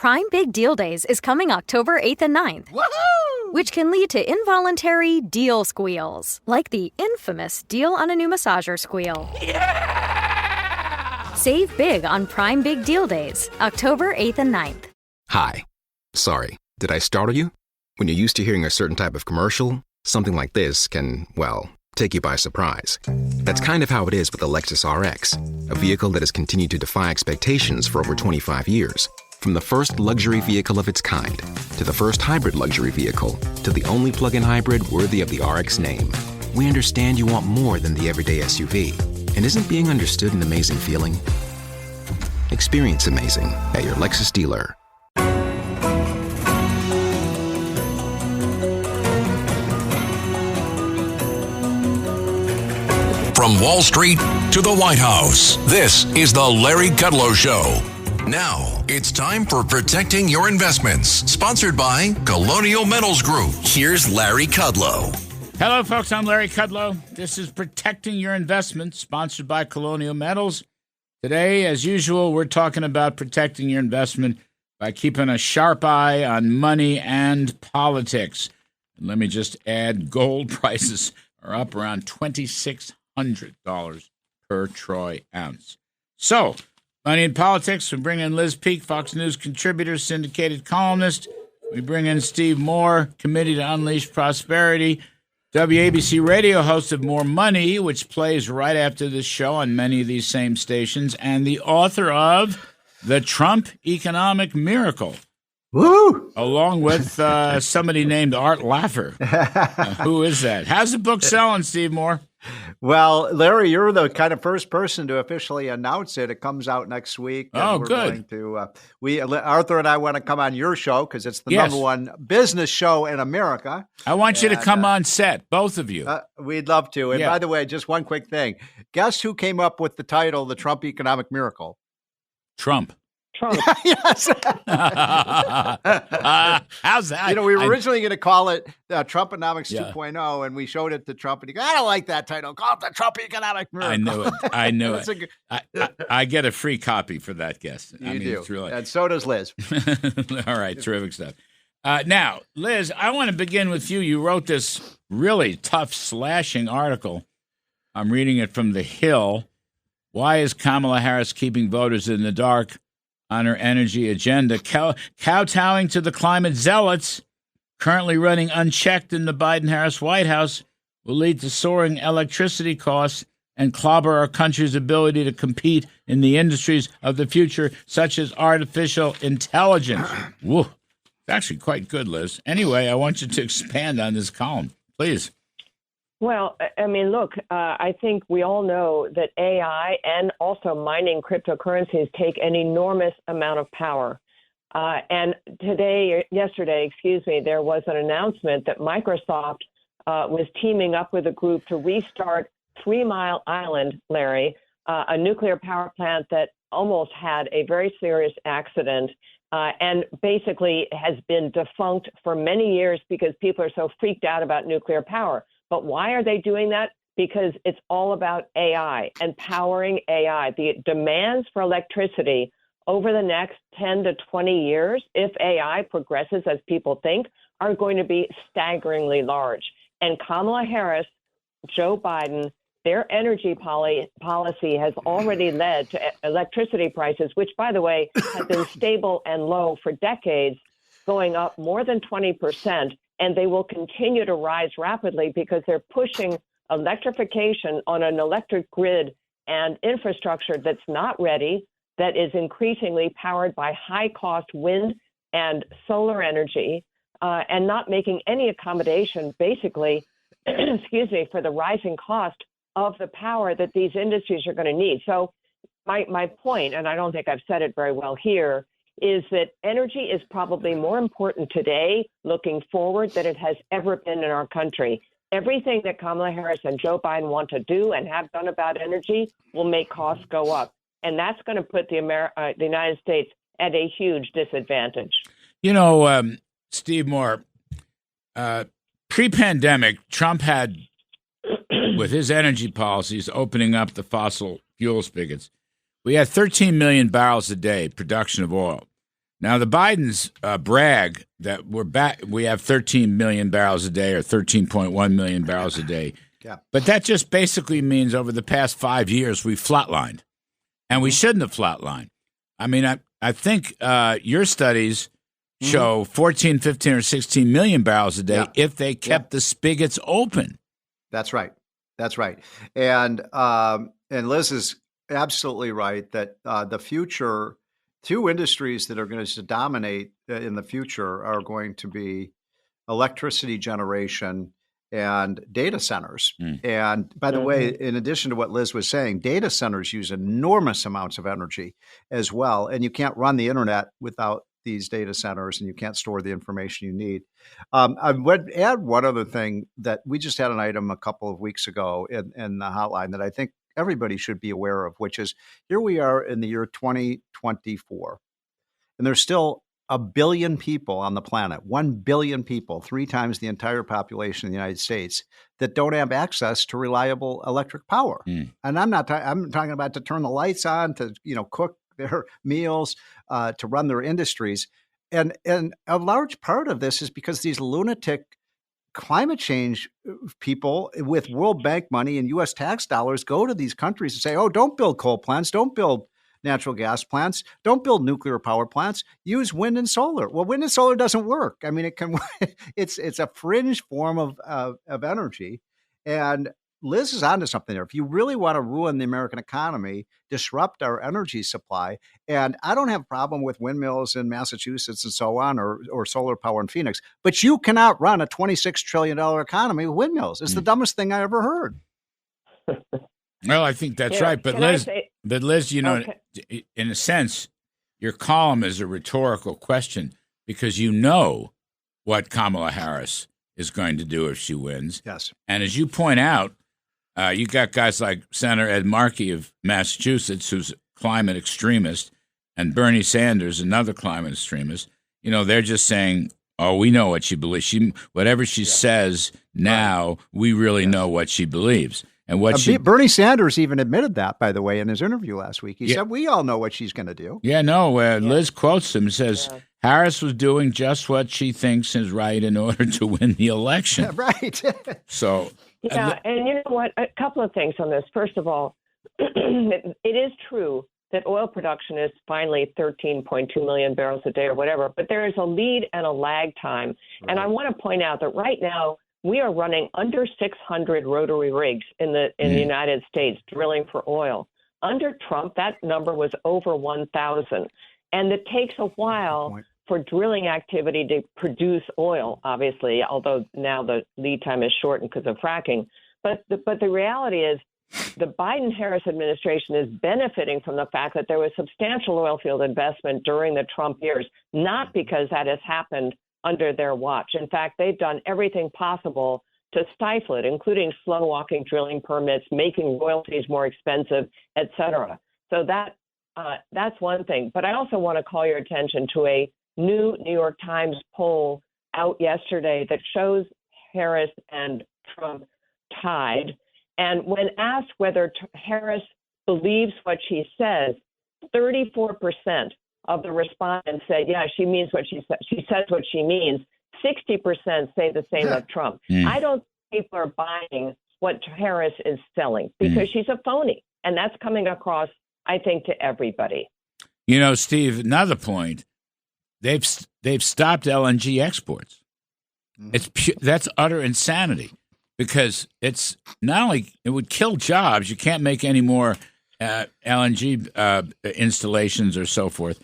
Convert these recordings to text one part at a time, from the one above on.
Prime Big Deal Days is coming October 8th and 9th. Woohoo! Which can lead to involuntary deal squeals, like the infamous deal on a new massager squeal. Yeah! Save big on Prime Big Deal Days, October 8th and 9th. Hi. Sorry, did I startle you? When you're used to hearing a certain type of commercial, something like this can, well, take you by surprise. That's kind of how it is with the Lexus RX, a vehicle that has continued to defy expectations for over 25 years. From the first luxury vehicle of its kind, to the first hybrid luxury vehicle, to the only plug-in hybrid worthy of the RX name. We understand you want more than the everyday SUV. And isn't being understood an amazing feeling? Experience amazing at your Lexus dealer. From Wall Street to the White House, this is the Larry Kudlow Show. Now, it's time for Protecting Your Investments, sponsored by Colonial Metals Group. Here's Larry Kudlow. Hello, folks. I'm Larry Kudlow. This is Protecting Your Investments, sponsored by Colonial Metals. Today, as usual, we're talking about protecting your investment by keeping a sharp eye on money and politics. And let me just add, gold prices are up around $2,600 per troy ounce. So, money and politics, we bring in Liz Peek, Fox News contributor, syndicated columnist. We bring in Steve Moore, Committee to Unleash Prosperity, WABC radio host of More Money, which plays right after this show on many of these same stations, and the author of The Trump Economic Miracle. Woo! Along with somebody named Art Laffer. Who is that? How's the book selling, Steve Moore? Well, Larry, you're the kind of first person to officially announce it. It comes out next week. Oh, we're good. Going to, Arthur and I want to come on your show because it's the number one business show in America. I want you to come on set, both of you. We'd love to. And by the way, just one quick thing. Guess who came up with the title, The Trump Economic Miracle? Trump. Yes. How's that? We were originally going to call it Trumponomics 2.0, and we showed it to Trump, and he goes, I don't like that title. Call it the Trump Economic Miracle. I knew it. I get a free copy for that guest. You do. It's really... And so does Liz. All right, terrific stuff. Now, Liz, I want to begin with you. You wrote this really tough, slashing article. I'm reading it from The Hill. Why is Kamala Harris keeping voters in the dark on her energy agenda, kowtowing to the climate zealots currently running unchecked in the Biden-Harris White House will lead to soaring electricity costs and clobber our country's ability to compete in the industries of the future, such as artificial intelligence. Woo. It's actually quite good, Liz. Anyway, I want you to expand on this column, please. Well, I mean, look, I think we all know that AI and also mining cryptocurrencies take an enormous amount of power. And yesterday, there was an announcement that Microsoft was teaming up with a group to restart 3 Mile Island, Larry, a nuclear power plant that almost had a very serious accident and basically has been defunct for many years because people are so freaked out about nuclear power. But why are they doing that? Because it's all about AI and powering AI. The demands for electricity over the next 10 to 20 years, if AI progresses as people think, are going to be staggeringly large. And Kamala Harris, Joe Biden, their energy policy has already led to electricity prices, which, by the way, have been stable and low for decades, going up more than 20%. And they will continue to rise rapidly because they're pushing electrification on an electric grid and infrastructure that's not ready, that is increasingly powered by high-cost wind and solar energy, and not making any accommodation, basically, for the rising cost of the power that these industries are going to need. So my point, and I don't think I've said it very well here, is that energy is probably more important today, looking forward, than it has ever been in our country. Everything that Kamala Harris and Joe Biden want to do and have done about energy will make costs go up. And that's going to put the United States at a huge disadvantage. Steve Moore, pre-pandemic, Trump had, with his energy policies, opening up the fossil fuel spigots, we had 13 million barrels a day production of oil. Now, the Bidens brag that we have 13 million barrels a day or 13.1 million barrels a day. Yeah. But that just basically means over the past 5 years, we've flatlined. And we shouldn't have flatlined. I mean, I think your studies show 14, 15, or 16 million barrels a day if they kept the spigots open. That's right. That's right. And Liz is absolutely right that the future, two industries that are going to dominate in the future are going to be electricity generation and data centers. And by the way, in addition to what Liz was saying, data centers use enormous amounts of energy as well. And you can't run the internet without these data centers, and you can't store the information you need. I would add one other thing that we just had an item a couple of weeks ago in the hotline that I think everybody should be aware of, which is here we are in the year 2024, and there's still 1 billion people on the planet, 1 billion people, 3 times the entire population of the United States, that don't have access to reliable electric power. And I'm talking about to turn the lights on, to cook their meals, to run their industries. And a large part of this is because these lunatic climate change people with World Bank money and U.S. tax dollars go to these countries and say, oh, don't build coal plants, don't build natural gas plants, don't build nuclear power plants, use wind and solar. Well, wind and solar doesn't work. I mean, it's a fringe form of energy. And Liz is onto something there. If you really want to ruin the American economy, disrupt our energy supply, and I don't have a problem with windmills in Massachusetts and so on, or solar power in Phoenix, but you cannot run a $26 trillion economy with windmills. It's the dumbest thing I ever heard. Well, I think that's right. But Liz, okay. In a sense, your column is a rhetorical question because you know what Kamala Harris is going to do if she wins. Yes. And as you point out, you got guys like Senator Ed Markey of Massachusetts, who's a climate extremist, and Bernie Sanders, another climate extremist. They're just saying, oh, we know what she believes. Whatever she says now, we really know what she believes. And Bernie Sanders even admitted that, by the way, in his interview last week. He said, we all know what she's going to do. Yeah, no, Liz quotes him and says, Harris was doing just what she thinks is right in order to win the election. Right. So... Yeah, and you know what? A couple of things on this. First of all, it is true that oil production is finally 13.2 million barrels a day or whatever, but there is a lead and a lag time. Right. And I want to point out that right now we are running under 600 rotary rigs in the United States drilling for oil. Under Trump, that number was over 1,000. And it takes a while for drilling activity to produce oil, obviously, although now the lead time is shortened because of fracking. But the reality is the Biden-Harris administration is benefiting from the fact that there was substantial oil field investment during the Trump years, not because that has happened under their watch. In fact, they've done everything possible to stifle it, including slow-walking drilling permits, making royalties more expensive, et cetera. So that's one thing. But I also want to call your attention to a new New York Times poll out yesterday that shows Harris and Trump tied. And when asked whether Harris believes what she says, 34% of the respondents said, yeah, she means what she says. She says what she means. 60% say the same of Trump. I don't think people are buying what Harris is selling because she's a phony. And that's coming across, I think, to everybody. Steve, another point. They've stopped LNG exports. That's utter insanity because it's not only it would kill jobs. You can't make any more LNG installations or so forth.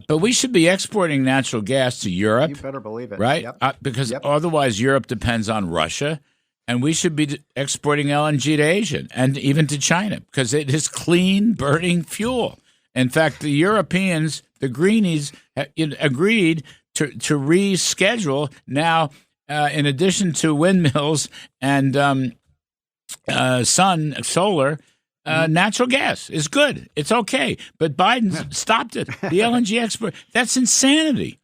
But we should be exporting natural gas to Europe. You better believe it, right? Because otherwise Europe depends on Russia, and we should be exporting LNG to Asia and even to China because it is clean burning fuel. In fact, the Europeans, the greenies, agreed to reschedule now, in addition to windmills and solar, natural gas is good. It's okay. But Biden stopped it. The LNG export, that's insanity.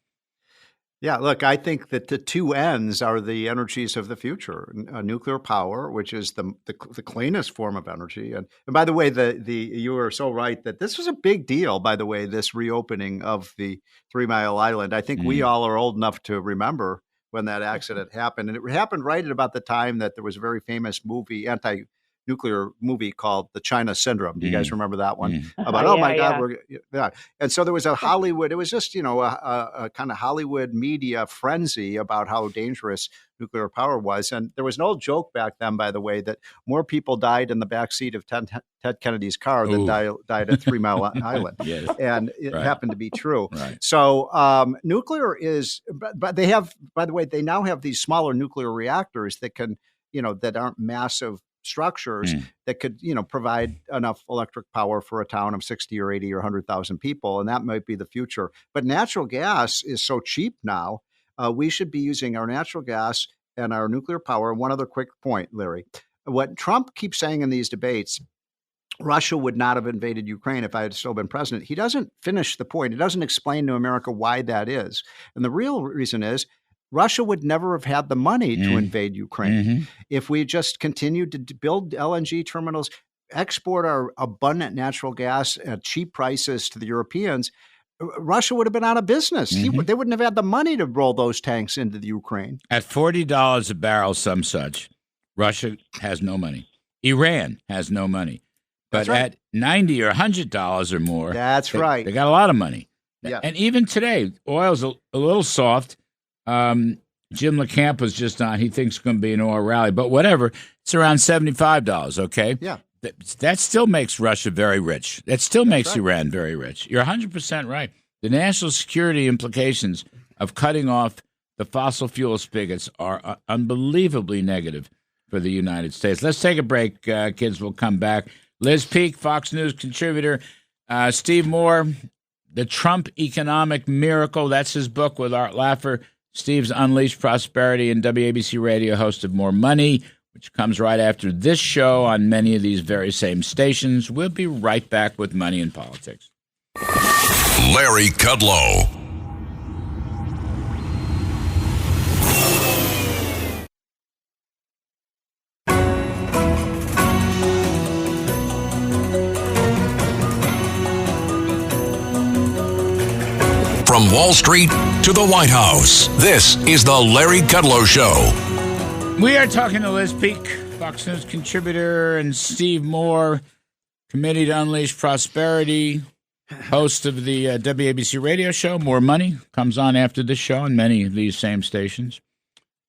Yeah, look, I think that the two ends are the energies of the future. Nuclear power, which is the cleanest form of energy, and by the way, you are so right that this was a big deal. By the way, this reopening of the 3 Mile Island, I think we all are old enough to remember when that accident happened, and it happened right at about the time that there was a very famous anti-nuclear movie called The China Syndrome. Do you guys remember that one? About, oh my God, yeah. And so there was a Hollywood, it was just, a kind of Hollywood media frenzy about how dangerous nuclear power was. And there was an old joke back then, by the way, that more people died in the backseat of Ted Kennedy's car than died at 3 Mile Island. Yes. And it happened to be true. Right. So nuclear is, but they have, by the way, they now have these smaller nuclear reactors that can, that aren't massive structures that could, provide enough electric power for a town of 60 or 80 or 100,000 people. And that might be the future. But natural gas is so cheap now. We should be using our natural gas and our nuclear power. One other quick point, Larry. What Trump keeps saying in these debates, Russia would not have invaded Ukraine if I had still been president. He doesn't finish the point. He doesn't explain to America why that is. And the real reason is Russia would never have had the money to invade Ukraine if we just continued to build LNG terminals, export our abundant natural gas at cheap prices to the Europeans. Russia would have been out of business. They wouldn't have had the money to roll those tanks into the Ukraine. At $40 a barrel, some such, Russia has no money. Iran has no money. But at $90 or $100 or more, that's right. They got a lot of money. Yeah. And even today, oil's a little soft. Jim LeCamp was just on. He thinks it's going to be an oil rally, but whatever. It's around $75, okay? Yeah. That still makes Russia very rich. That still makes Iran very rich. You're 100% right. The national security implications of cutting off the fossil fuel spigots are unbelievably negative for the United States. Let's take a break, kids. We'll come back. Liz Peek, Fox News contributor. Steve Moore, The Trump Economic Miracle. That's his book with Art Laffer. Steve's Unleashed Prosperity, and WABC Radio, host of More Money, which comes right after this show on many of these very same stations. We'll be right back with Money and Politics. Larry Kudlow. From Wall Street to the White House, this is the Larry Kudlow Show. We are talking to Liz Peek, Fox News contributor, and Steve Moore, Committee to Unleash Prosperity, host of the WABC radio show, More Money, comes on after this show on many of these same stations,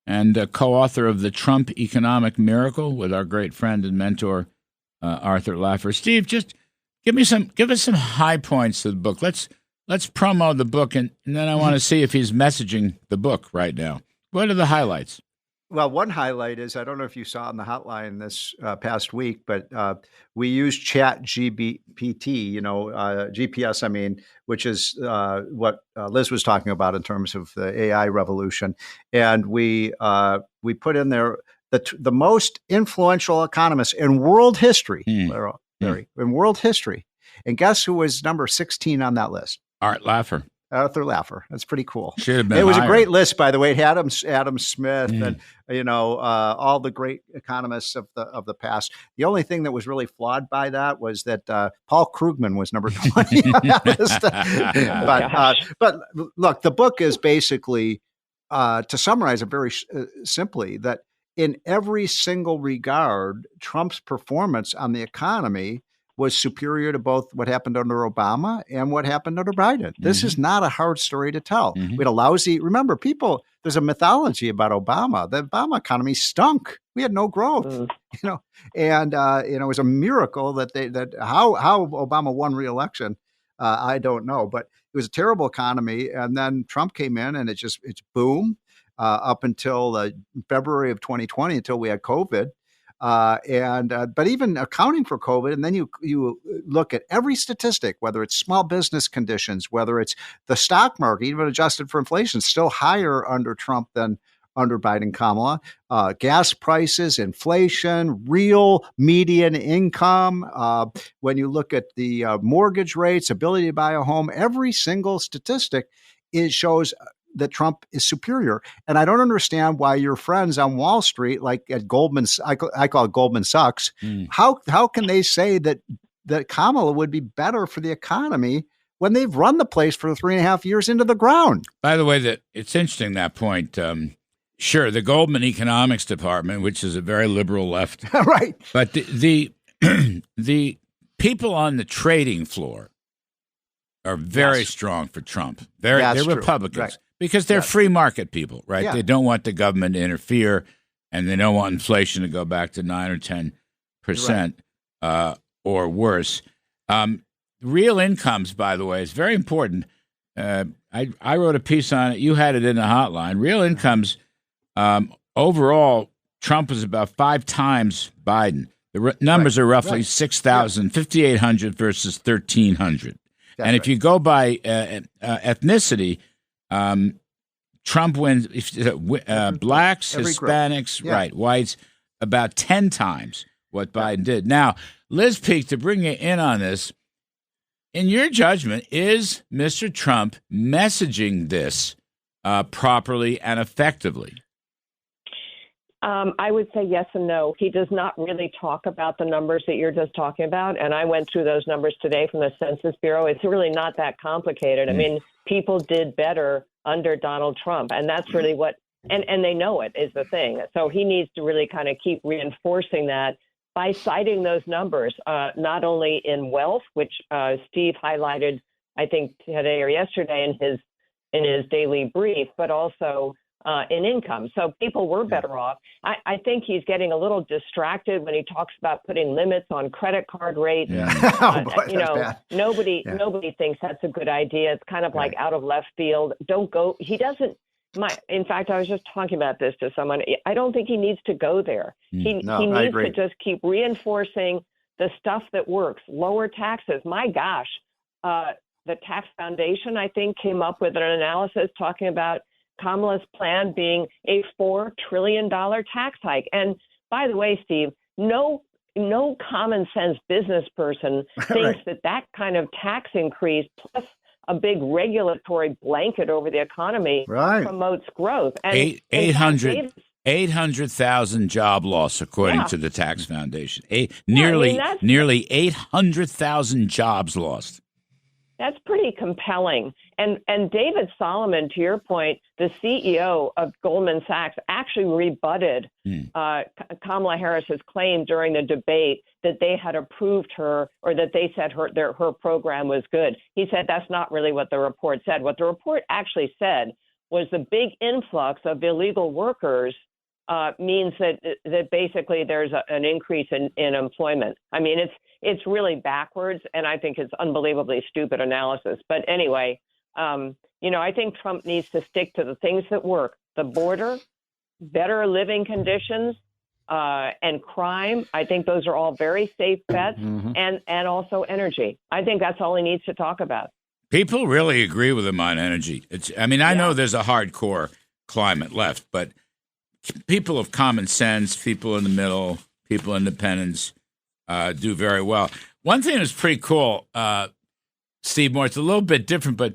and co-author of The Trump Economic Miracle with our great friend and mentor, Arthur Laffer. Steve, just give us some high points of the book. Let's promo the book, and then I want to see if he's messaging the book right now. What are the highlights? Well, one highlight is, I don't know if you saw on the hotline this past week, but we used Chat GPT, GPS, which is what Liz was talking about in terms of the AI revolution. And we put in there the most influential economists in world history, Larry, in world history. And guess who was number 16 on that list? Arthur Laffer. That's pretty cool. Should have been. It was higher. A great list, by the way. It had Adam Smith and all the great economists of the past. The only thing that was really flawed by that was that Paul Krugman was number 20 on that list. But look, the book is basically to summarize it very simply that in every single regard, Trump's performance on the economy was superior to both what happened under Obama and what happened under Biden. This is not a hard story to tell. We had a lousy, remember, there's a mythology about Obama. The Obama economy stunk. We had no growth, and it was a miracle that how Obama won re-election. I don't know, but it was a terrible economy. And then Trump came in and it's boom up until February of 2020, until we had COVID. But even accounting for COVID, and then you look at every statistic, whether it's small business conditions, whether it's the stock market, even adjusted for inflation, still higher under Trump than under Biden, Kamala. Gas prices, inflation, real median income. When you look at the mortgage rates, ability to buy a home, every single statistic shows that Trump is superior. And I don't understand why your friends on Wall Street, like at Goldman, I call it Goldman Sachs, how can they say that Kamala would be better for the economy when they've run the place for 3.5 years into the ground? By the way, that it's interesting, that point. Sure, the Goldman Economics Department, which is a very liberal left, right? But the the people on the trading floor are very strong for Trump. They're Republicans, right, because they're free market people, right? Yeah. They don't want the government to interfere, and they don't want inflation to go back to 9 or 10% or worse. Real incomes, by the way, is very important. I wrote a piece on it. You had it in the hotline. Real incomes, overall, Trump is about 5 times Biden. The numbers are roughly 6,000, 5,800 versus 1,300. And if you go by ethnicity, Trump wins blacks, Hispanics, whites, about 10 times what Biden did. Now, Liz Peek, to bring you in on this, in your judgment, is Mr. Trump messaging this properly and effectively? I would say yes and no. He does not really talk about the numbers that you're just talking about. And I went through those numbers today from the Census Bureau. It's really not that complicated. I mean, people did better under Donald Trump. And that's really what, and they know it is the thing. So he needs to really kind of keep reinforcing that by citing those numbers, not only in wealth, which Steve highlighted, I think today or yesterday in his daily brief, but also in income. So people were better off. I think he's getting a little distracted when he talks about putting limits on credit card rates. Yeah. Nobody thinks that's a good idea. It's kind of like out of left field. Don't go. He doesn't. In fact, I was just talking about this to someone. I don't think he needs to go there. He needs to just keep reinforcing the stuff that works. Lower taxes. My gosh, the Tax Foundation, I think, came up with an analysis talking about Kamala's plan being a $4 trillion tax hike. And by the way, Steve, no common sense business person thinks that kind of tax increase plus a big regulatory blanket over the economy promotes growth. And 800,000 job loss, according to the Tax Foundation. Nearly 800,000 jobs lost. That's pretty compelling. And David Solomon, to your point, the CEO of Goldman Sachs, actually rebutted Kamala Harris's claim during the debate that they had approved her, or that they said her program was good. He said that's not really what the report said. What the report actually said was the big influx of illegal workers means that basically there's an increase in employment. I mean, it's really backwards, and I think it's unbelievably stupid analysis. But anyway, I think Trump needs to stick to the things that work: the border, better living conditions, and crime. I think those are all very safe bets, and also energy. I think that's all he needs to talk about. People really agree with him on energy. I know there's a hardcore climate left, but people of common sense, people in the middle, people independents, do very well. One thing that's pretty cool, Steve Moore, it's a little bit different, but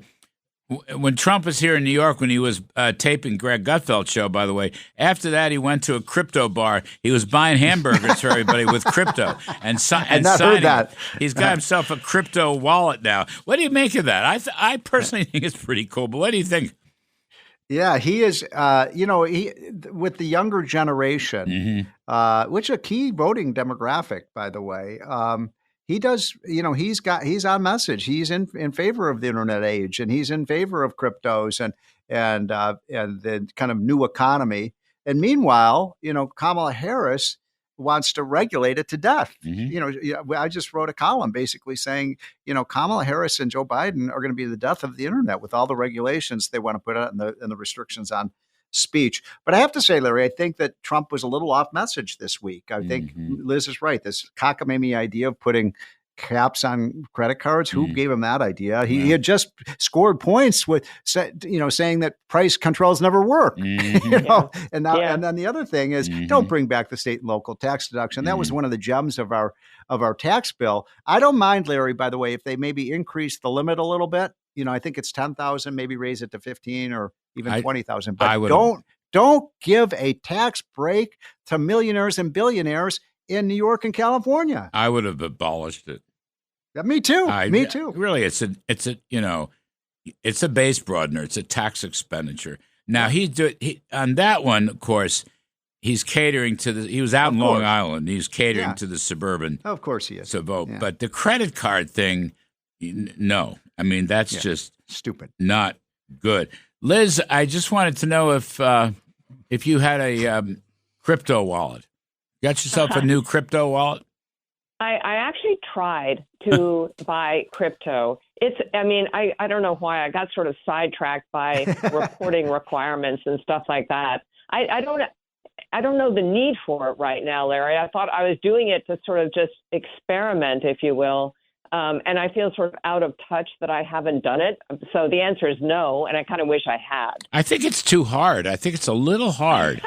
when Trump was here in New York, when he was taping Greg Gutfeld's show, by the way, after that he went to a crypto bar. He was buying hamburgers for everybody with crypto and signing. That. He's got himself a crypto wallet now. What do you make of that? I personally think it's pretty cool, but what do you think? Yeah, he is, he with the younger generation, which is a key voting demographic, by the way. He does, he's on message. He's in favor of the internet age, and he's in favor of cryptos and the kind of new economy. And meanwhile, Kamala Harris wants to regulate it to death. I just wrote a column basically saying, Kamala Harris and Joe Biden are going to be the death of the internet with all the regulations they want to put out and the restrictions on speech. But I have to say, Larry, I think that Trump was a little off message this week. I think Liz is right. This cockamamie idea of putting caps on credit cards. Who gave him that idea? He had just scored points with, saying that price controls never work. And then the other thing is, don't bring back the state and local tax deduction. That was one of the gems of our tax bill. I don't mind, Larry, by the way, if they maybe increase the limit a little bit I think it's 10,000, maybe raise it to 15 or even 20,000. I But don't give a tax break to millionaires and billionaires in New York and California. I would have abolished it. Yeah, me too. Me too. Really, it's a base broadener. It's a tax expenditure. Now on that one, of course, he's catering to he was out in Long Island. He's catering to the suburban. Of course he is. So vote. Yeah. But the credit card thing, no. I mean, that's just stupid. Not good. Liz, I just wanted to know if you had a crypto wallet. Got yourself a new crypto wallet? I actually tried to buy crypto. I don't know why I got sort of sidetracked by reporting requirements and stuff like that. I don't know the need for it right now, Larry. I thought I was doing it to sort of just experiment, if you will. And I feel sort of out of touch that I haven't done it. So the answer is no, and I kind of wish I had. I think it's too hard. I think it's a little hard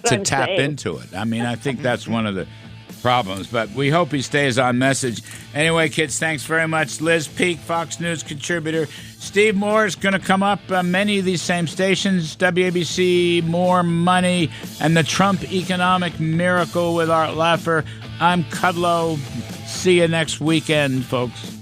to tap into it. I mean, I think that's one of the problems, but we hope he stays on message. Anyway, kids, thanks very much. Liz Peek, Fox News contributor. Steve Moore is going to come up many of these same stations, WABC, More Money, and the Trump Economic Miracle with Art Laffer. I'm Kudlow. See you next weekend, folks.